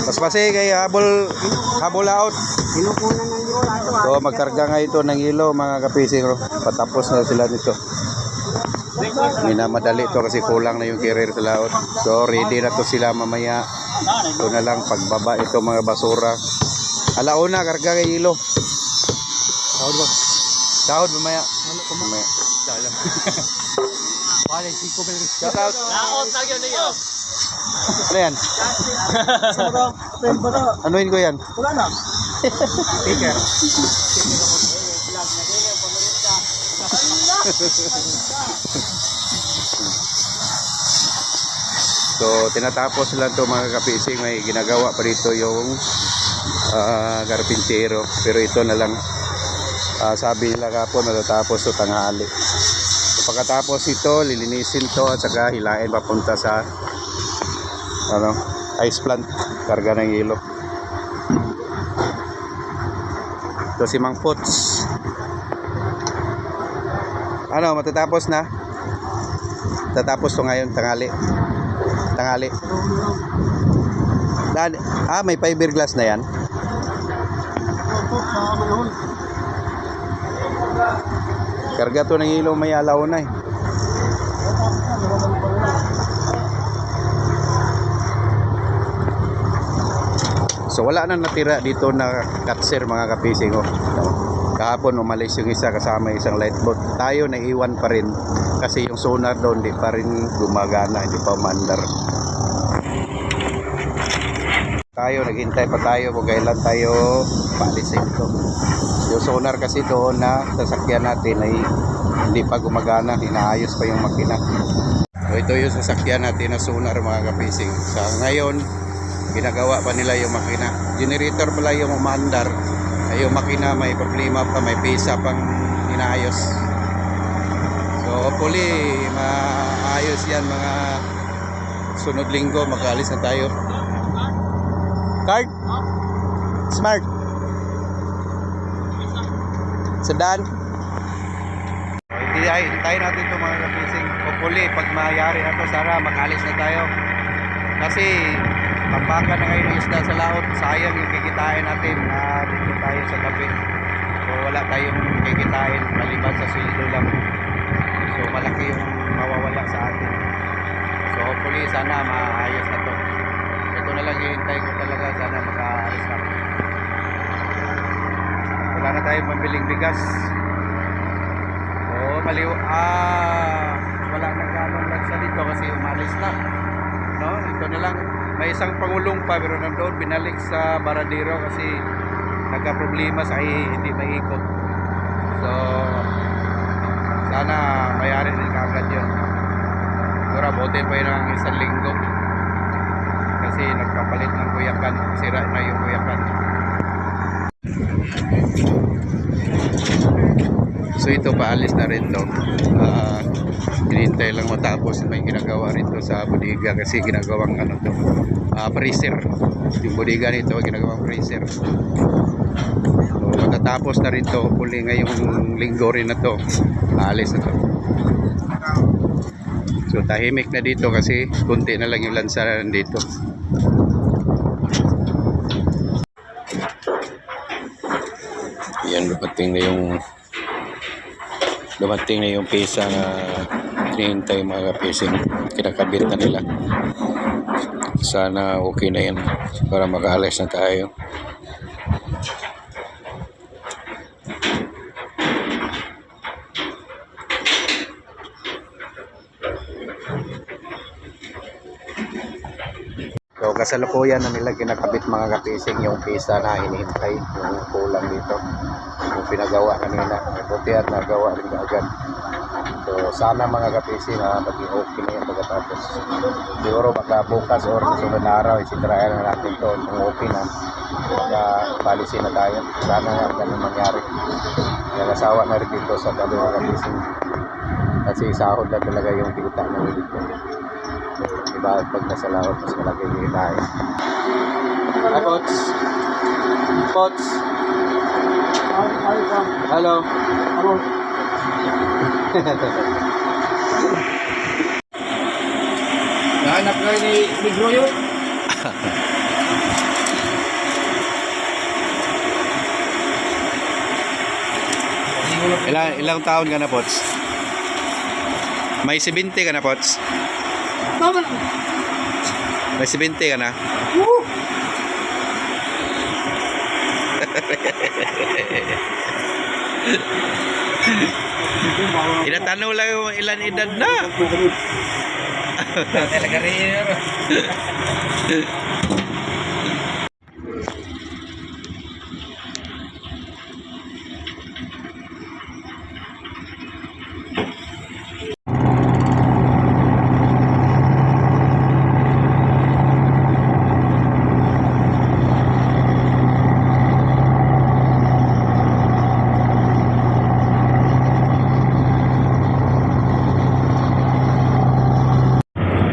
Paspasi kay habol out. Kinukunan ng lola ito. So magkarga nga ito ng ilo mga kapising. Patapos na sila nito. Minamadali ito kasi kulang na yung carrier sa laot. So ready na to sila mamaya. Ito na lang pagbaba ito mga basura. Alauna karga kay ilo. Sahod ba? Sahod mamaya. Mamaya. Sala. Wala siko pero shout out. Laot lagi niyo. Ano yan? Anuin ko yan? Wala na. Speaker. So tinatapos lang to mga kapising. May ginagawa pa dito yung garpintero. Pero ito na lang sabi nila kapon matatapos to tanghali. So, pagkatapos ito lilinisin to at saka hilain papunta sa ice plant, karga ng ilo. Ito si Mang Puts. Matatapos na? Tatapos to ngayon tanghali. May fiberglass na yan. Karga to ng ilo may alaw na eh. So wala na natira dito na cutter mga kapising. Kahapon umalis yung isa kasama isang light boat. Tayo naiwan pa rin kasi yung sonar doon di pa rin gumagana, hindi pa umandar. Tayo naghintay pa tayo kung kailan tayo paalisin ito. Yung sonar kasi doon na sasakyan natin ay hindi pa gumagana, inaayos pa yung makina. So ito yung sasakyan natin na sonar mga kapising. Sa ngayon ginagawa pa nila yung makina. Generator pala yung umandar. Ay yung makina may problema pa, may pisa pang inaayos. So hopefully maayos yan mga sunod linggo. Mag-alis na tayo. Card? Smart? Sedan? Hintayin natin ito mga kapising. Hopefully pag mayari na ito sana mag-alis na tayo. Kasi tambakan na ngayon ng isda sa laot, sayang yung kikitain natin na dito tayo sa gabi. So wala tayong kikitain maliban sa sweldo lang. So malaki yung mawawala sa atin. So hopefully sana maayos na to. Ito na lang hihintay ko talaga, sana makaayos na. Wala na tayong mabiling bigas. Wala na ganong lagsa dito kasi umalis na. No, ito na lang. May isang pangulong pa pero nandoon binalik sa Baradero kasi nagka-problema sa hindi maikot. So sana mayari din kaagad yun. Pero abutin pa yun ng isang linggo kasi nagpapalit ng kuyakan, sira na yung kuyakan. So ito paalis na rin to. Hinintay lang matapos. May ginagawa rin to sa bodega kasi ginagawang freezer. Yung bodega nito ginagawang freezer. So matatapos na rin to. Huli ngayong linggo rin na to. Paalis na to. So tahimik na dito kasi kunti na lang yung lansaran dito. Yan, dumating na yung pesa na hinihintay mga kapising. Kinakabit na nila. Sana okay na yan para makaalis na tayo. So kasalukuyan na nila kinakabit mga kapising yung pesa na hinihintay, yung kulang dito, yung pinagawa kanina. Buti at nagawa rin agad. So sana mga kapising maging okay na yung pagkatapos. Siguro baka bukas or susunod na araw isitrayan na natin to kung okay na. Baka policy na tayo. Sana nga ganun mangyari. Nagasawa na rin dito sa gabi mga kapising. Kasi sahod na talaga yung kita na dito. Diba pag nasa laot mas malaki yung kitain. Hi Pots. Pots. Hello. Hello. Nahanap kayo ni Bro yun? Ilang taon ka na, Pots? May 70 ka na, Pots? Tama na. May 70 ka na? Woo! Inatanong lang yung ilan edad na. Talaga rin.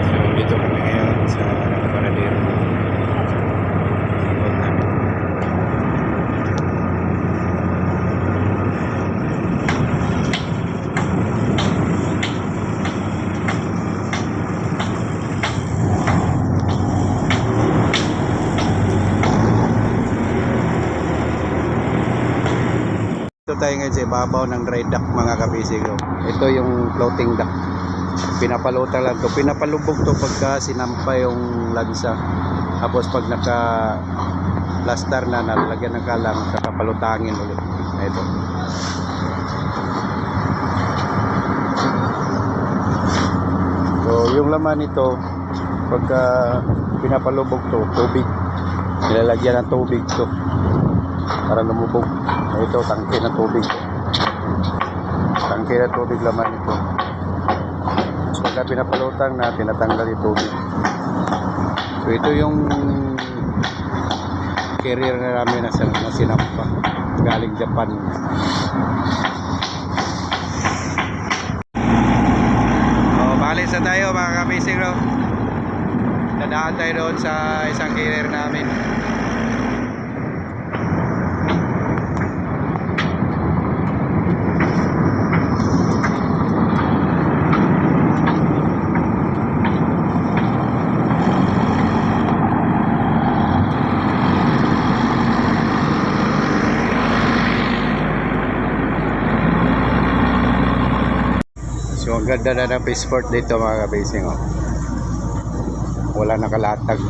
So, dito kami ngayon sa Paradero. Ikot namin. Ito tayo ngayon sa ibabaw ng dry dock, mga kabisig. Ito yung floating dock. Pinapalutan lang to, pinapalubog to pagka sinampa yung lansa. Tapos pag naka plaster na, nalagyan ng kalang, saka palutangin ulit. Ito. So yung laman nito, pagka pinapalubog to, tubig, nilalagyan ng tubig to para lumubog. Ito, tangke ng tubig. Tangke ng tubig laman nito. Pagka pinapalutang na, tinatanggal yung tubig. So ito yung carrier na namin na sinampa galing Japan. Balis na tayo, mga kabisig. Dadaan tayo doon sa isang carrier namin. So ang ganda na ng passport dito, mga kabasing. Wala nakalatag.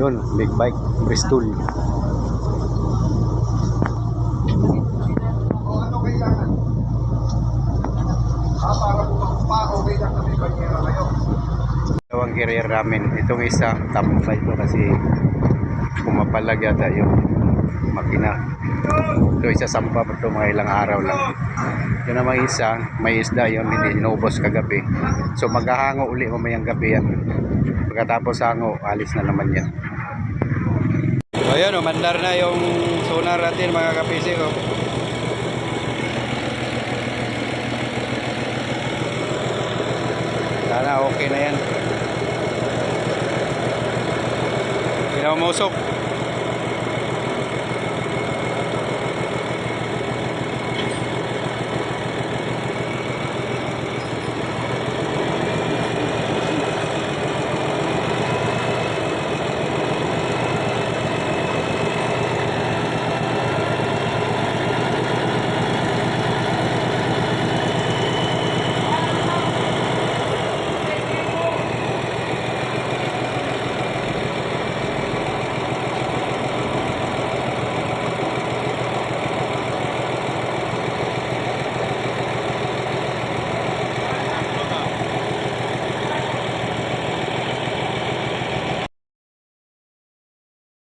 Yun, big bike, Bristol. Ano kailangan? Para bumaba, okay lang na may banyera kayo. Dalawang carrier namin. Itong isa, tampay ito kasi pumapalag yata yung makina. Ito isa sampa pa ito, mga ilang araw lang. Yun naman isa, may isda yun, hindi inubos kagabi. So maghahango uli mamayang gabi yan. Pagkatapos hango, alis na naman yan. So ayun, mandar na yung sonar natin, mga kapising. Sana okay na yan. Hindi na umusok.